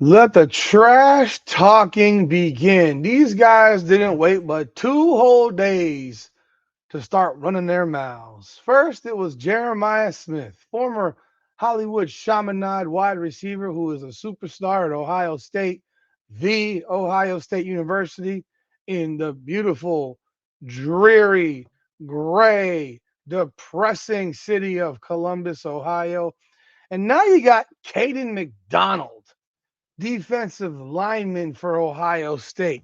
Let the trash talking begin. These guys didn't wait but 2 whole days to start running their mouths. First, it was Jeremiah Smith, former Hollywood Chaminade wide receiver who is a superstar at Ohio State, the Ohio State University in the beautiful, dreary, gray, depressing city of Columbus, Ohio. And now you got Kaydon McDonald, defensive lineman for Ohio State.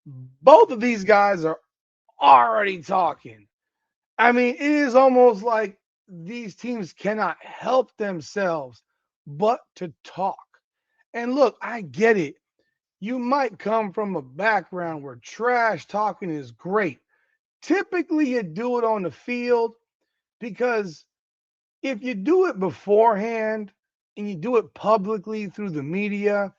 Both of these guys are already talking. I mean, it is almost like these teams cannot help themselves but to talk. And look, I get it. You might come from a background where trash talking is great. Typically, you do it on the field because if you do it beforehand and you do it publicly through the media,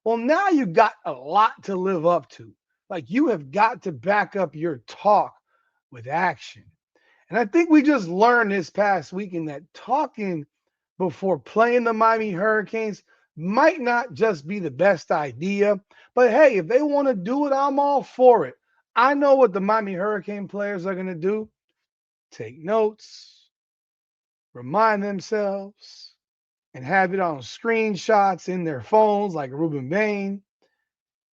well, now you got a lot to live up to. Like you have got to back up your talk with action. And I think we just learned this past weekend that talking before playing the Miami Hurricanes might not just be the best idea. But hey, if they want to do it, I'm all for it. I know what the Miami Hurricane players are going to do: take notes, remind themselves, and have it on screenshots in their phones like Ruben Bain.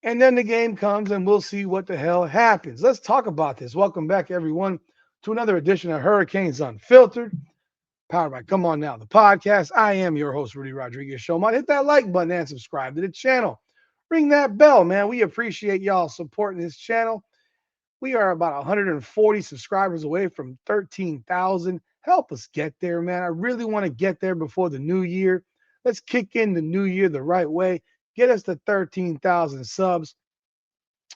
And then the game comes and we'll see what the hell happens. Let's talk about this. Welcome back, everyone, to another edition of Hurricanes Unfiltered, powered by Come On Now, the podcast. I am your host, Rudy Rodriguez Showman. Hit that like button and subscribe to the channel. Ring that bell, man. We appreciate y'all supporting this channel. We are about 140 subscribers away from 13,000. Help us get there, man. I really want to get there before the new year. Let's kick in the new year the right way. Get us to 13,000 subs.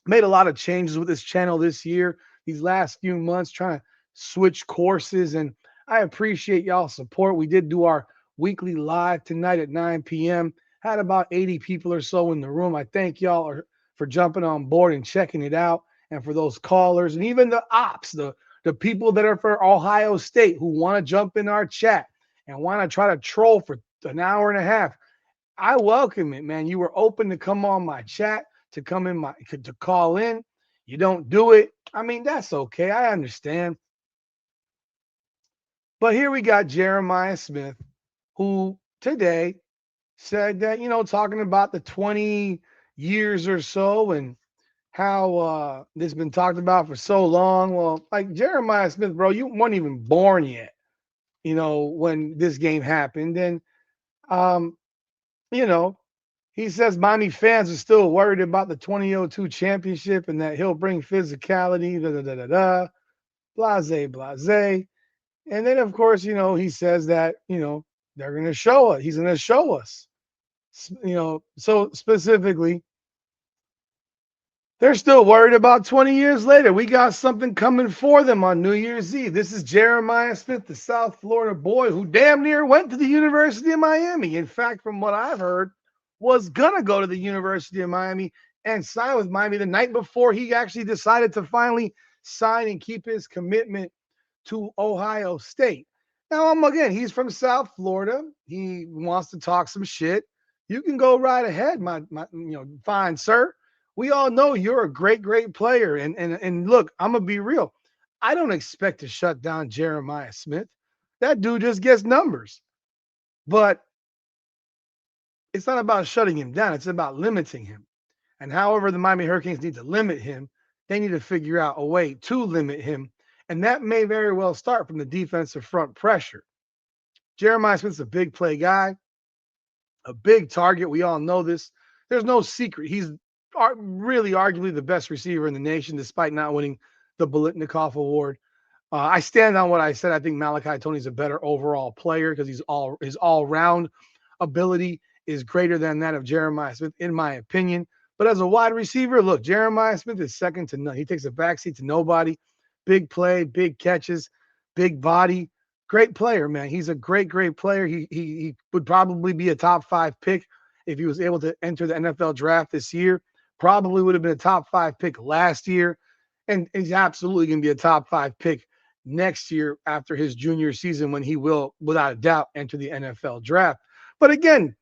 Made a lot of changes with this channel this year, these last few months, trying to switch courses. And I appreciate y'all's support. We did do our weekly live tonight at 9 p.m. Had about 80 people or so in the room. I thank y'all for jumping on board and checking it out. And for those callers and even the ops, the people that are for Ohio State who want to jump in our chat and want to try to troll for an hour and a half, I welcome it, man. You were open to come on my chat, to come in to call in. You don't do it. I mean, that's okay. I understand. But here we got Jeremiah Smith, who today said that, talking about the 20 years or so and how this has been talked about for so long. Well, like Jeremiah Smith, bro, you weren't even born yet, when this game happened. And, um, you know, he says Miami fans are still worried about the 2002 championship and that he'll bring physicality, da da da da da, blase, blase. And then, of course, he says that, they're going to show us. He's going to show us, so specifically, they're still worried about 20 years later. We got something coming for them on New Year's Eve. This is Jeremiah Smith, the South Florida boy who damn near went to the University of Miami. In fact, from what I've heard, was going to go to the University of Miami and sign with Miami the night before he actually decided to finally sign and keep his commitment to Ohio State. Now, again, he's from South Florida. He wants to talk some shit. You can go right ahead, my fine sir. We all know you're a great, great player. And look, I'm gonna be real. I don't expect to shut down Jeremiah Smith. That dude just gets numbers. But it's not about shutting him down. It's about limiting him. And however the Miami Hurricanes need to limit him, they need to figure out a way to limit him. And that may very well start from the defensive front pressure. Jeremiah Smith's a big play guy, a big target. We all know this. There's no secret. He's really arguably the best receiver in the nation, despite not winning the Bolitnikoff Award. I stand on what I said. I think Malachi Tony's a better overall player because his all-round ability is greater than that of Jeremiah Smith, in my opinion. But as a wide receiver, look, Jeremiah Smith is second to none. He takes a backseat to nobody. Big play, big catches, big body. Great player, man. He's a great, great player. He would probably be a top 5 pick if he was able to enter the NFL draft this year. Probably would have been a top 5 pick last year. And he's absolutely going to be a top 5 pick next year after his junior season when he will, without a doubt, enter the NFL draft. But again,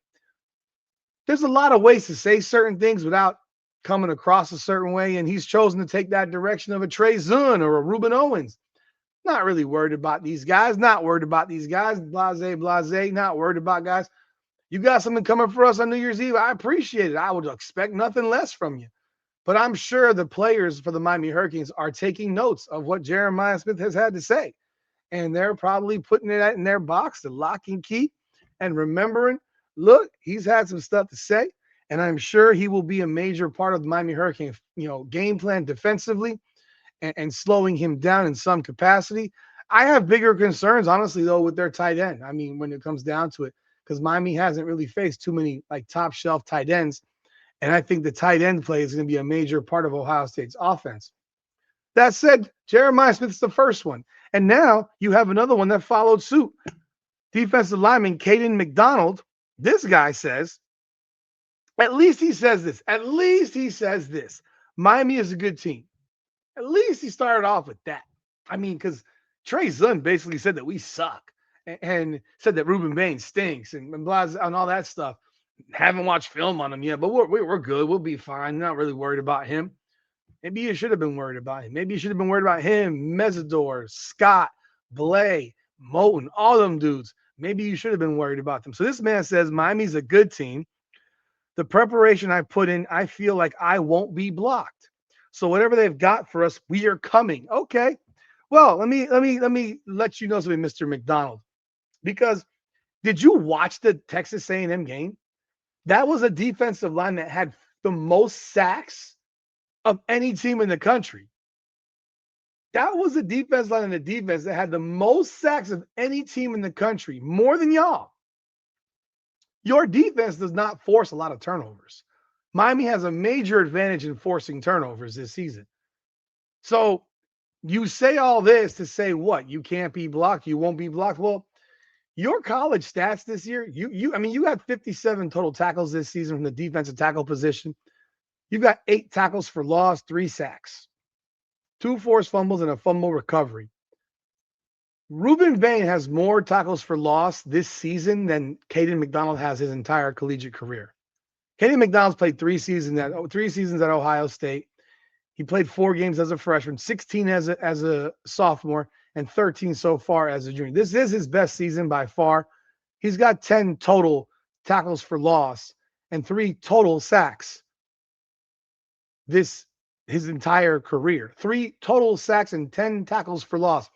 There's a lot of ways to say certain things without coming across a certain way, and he's chosen to take that direction of a Trey Zun or a Ruben Owens. Not really worried about these guys. Not worried about these guys. Blase, blase. Not worried about guys. You got something coming for us on New Year's Eve. I appreciate it. I would expect nothing less from you. But I'm sure the players for the Miami Hurricanes are taking notes of what Jeremiah Smith has had to say. And they're probably putting it in their box to lock and key and remembering, look, he's had some stuff to say. And I'm sure he will be a major part of the Miami Hurricanes, game plan defensively and slowing him down in some capacity. I have bigger concerns, honestly, though, with their tight end. I mean, when it comes down to it, because Miami hasn't really faced too many top shelf tight ends. And I think the tight end play is going to be a major part of Ohio State's offense. That said, Jeremiah Smith's the first one. And now you have another one that followed suit. Defensive lineman Kaydon McDonald. This guy says, at least he says this. At least he says this. Miami is a good team. At least he started off with that. I mean, because Trey Zun basically said that we suck and said that Ruben Bain stinks and blah, and all that stuff. Haven't watched film on him yet, but we're good. We'll be fine. Not really worried about him. Maybe you should have been worried about him. Maybe you should have been worried about him, Mesidor, Scott, Blay, Moten, all them dudes. Maybe you should have been worried about them. So this man says Miami's a good team. The preparation I put in, I feel like I won't be blocked. So whatever they've got for us, we are coming. Okay. Well, let me let you know something, Mr. McDonald. Because did you watch the Texas A&M game? That was a defensive line that had the most sacks of any team in the country. That was a defense line in the defense that had the most sacks of any team in the country, more than y'all. Your defense does not force a lot of turnovers. Miami has a major advantage in forcing turnovers this season. So you say all this to say what? You can't be blocked. You won't be blocked. Well, your college stats this year, you had 57 total tackles this season from the defensive tackle position. You've got 8 tackles for loss, 3 sacks, 2 forced fumbles, and a fumble recovery. Ruben Bain has more tackles for loss this season than Kaydon McDonald has his entire collegiate career. Kaydon McDonald's played 3 seasons at Ohio State. He played 4 games as a freshman, 16 as a sophomore, and 13 so far as a junior. This is his best season by far. He's got 10 total tackles for loss and 3 total sacks his entire career. 3 total sacks and 10 tackles for loss.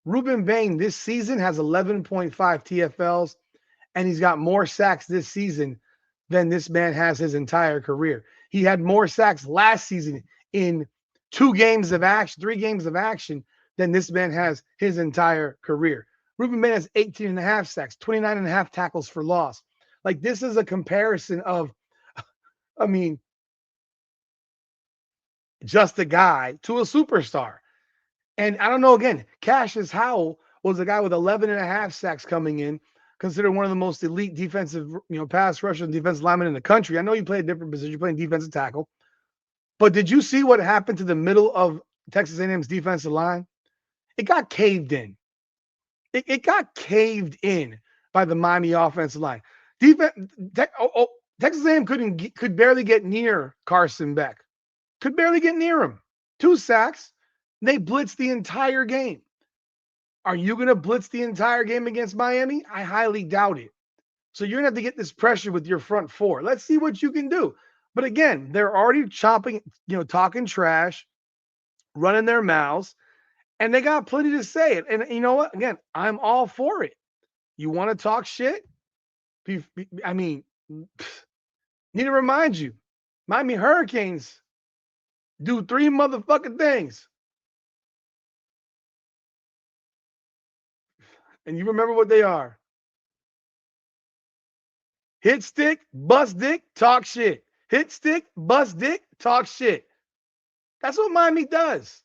Ruben Bain this season has 11.5 TFLs, and he's got more sacks this season than this man has his entire career. He had more sacks last season in 3 games of action than this man has his entire career. Ruben Bain has 18 and a half sacks, 29 and a half tackles for loss. Like, this is a comparison of, just a guy to a superstar. And I don't know, again, Cassius Howell was a guy with 11 and a half sacks coming in, considered one of the most elite defensive, pass rusher and defensive linemen in the country. I know you play a different position. You're playing defensive tackle. But did you see what happened to the middle of Texas A&M's defensive line? It got caved in. It got caved in by the Miami offensive line. Texas A&M could barely get near Carson Beck. Could barely get near him. 2 sacks. They blitzed the entire game. Are you going to blitz the entire game against Miami? I highly doubt it. So you're going to have to get this pressure with your front 4. Let's see what you can do. But again, they're already chopping, talking trash, running their mouths, and they got plenty to say. And you know what? Again, I'm all for it. You want to talk shit? Need to remind you, Miami Hurricanes do 3 motherfucking things. And you remember what they are. Hit stick, bust dick, talk shit. Hit stick, bust dick, talk shit. That's what Miami does.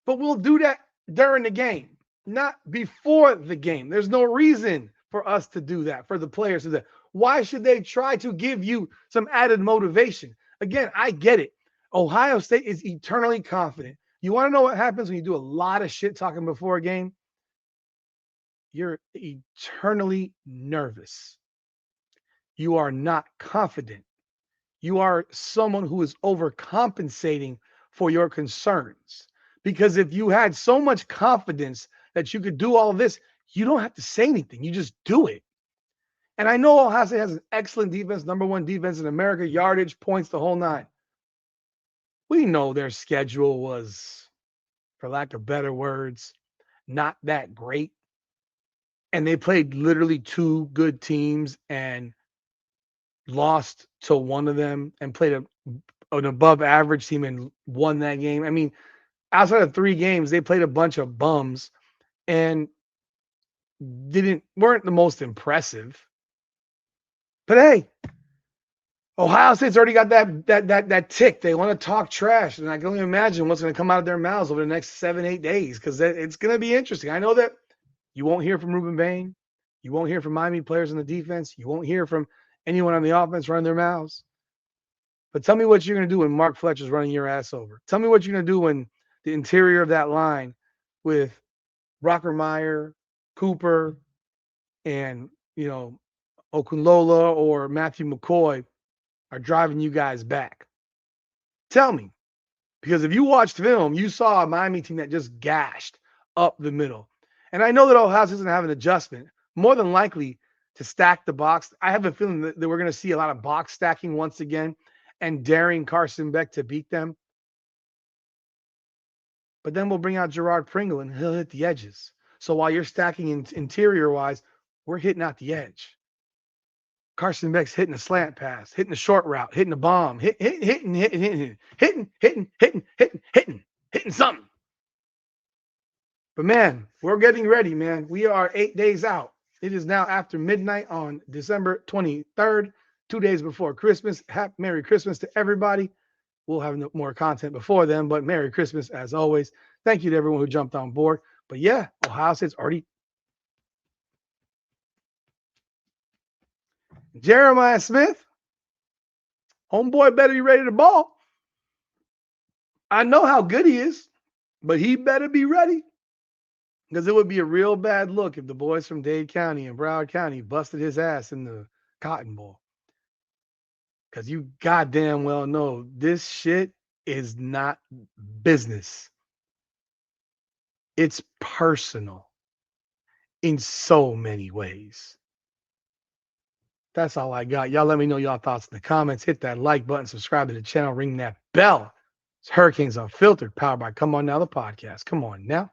But we'll do that during the game, not before the game. There's no reason for us to do that, for the players to do that. Why should they try to give you some added motivation? Again, I get it. Ohio State is eternally confident. You want to know what happens when you do a lot of shit talking before a game? You're eternally nervous. You are not confident. You are someone who is overcompensating for your concerns. Because if you had so much confidence that you could do all of this, you don't have to say anything. You just do it. And I know Ohio State has an excellent defense, number one defense in America, yardage, points, the whole nine. We know their schedule was, for lack of better words, not that great. And they played literally two good teams and lost to one of them and played an above average team and won that game. I mean, outside of three games, they played a bunch of bums and weren't the most impressive. But hey, Ohio State's already got that tick. They want to talk trash, and I can only imagine what's going to come out of their mouths over the next 7-8 days because it's going to be interesting. I know that you won't hear from Ruben Bain, you won't hear from Miami players in the defense, you won't hear from anyone on the offense running their mouths. But tell me what you're going to do when Mark Fletcher's running your ass over. Tell me what you're going to do when the interior of that line with Rockermeyer, Cooper, and Okunlola or Matthew McCoy are driving you guys back. Tell me. Because if you watched film, you saw a Miami team that just gashed up the middle. And I know that Ohio State doesn't have an adjustment, more than likely to stack the box. I have a feeling that we're going to see a lot of box stacking once again and daring Carson Beck to beat them. But then we'll bring out Gerard Pringle and he'll hit the edges. So while you're stacking interior-wise, we're hitting out the edge. Carson Beck's hitting a slant pass, hitting a short route, hitting a bomb, hitting something. But man, we're getting ready, man. We are 8 days out. It is now after midnight on December 23rd, 2 days before Christmas. Merry Christmas to everybody. We'll have more content before then, but Merry Christmas as always. Thank you to everyone who jumped on board. But yeah, Ohio State's already. Jeremiah Smith, homeboy better be ready to ball. I know how good he is, but he better be ready. Because it would be a real bad look if the boys from Dade County and Broward County busted his ass in the Cotton Bowl. Because you goddamn well know this shit is not business. It's personal in so many ways. That's all I got. Y'all let me know y'all thoughts in the comments. Hit that like button, subscribe to the channel, ring that bell. It's Hurricanes Unfiltered, powered by Come On Now, the podcast. Come on now.